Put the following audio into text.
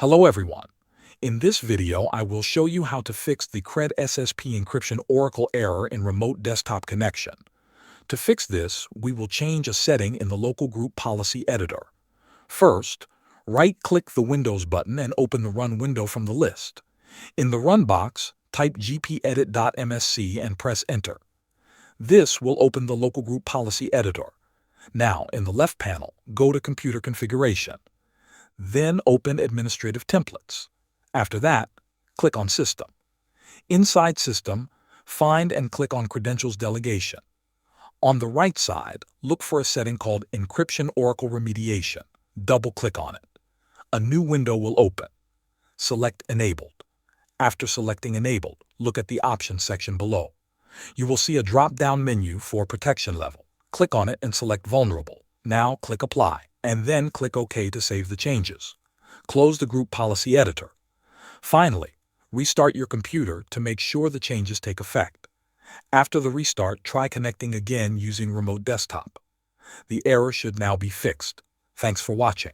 Hello everyone. In this video, I will show you how to fix the CredSSP Encryption Oracle error in remote desktop connection. To fix this, we will change a setting in the local group policy editor. First, right-click the Windows button and open the Run window from the list. In the Run box, type gpedit.msc and press Enter. This will open the local group policy editor. Now, in the left panel, go to Computer Configuration. Then open Administrative Templates. After that, click on System. Inside System, find and click on Credentials Delegation. On the right side, look for a setting called Encryption Oracle Remediation. Double-click on it. A new window will open. Select Enabled. After selecting Enabled, look at the Options section below. You will see a drop-down menu for Protection Level. Click on it and select Vulnerable. Now click Apply, and then click OK to save the changes. Close the Group Policy Editor. Finally, restart your computer to make sure the changes take effect. After the restart, try connecting again using Remote Desktop. The error should now be fixed. Thanks for watching.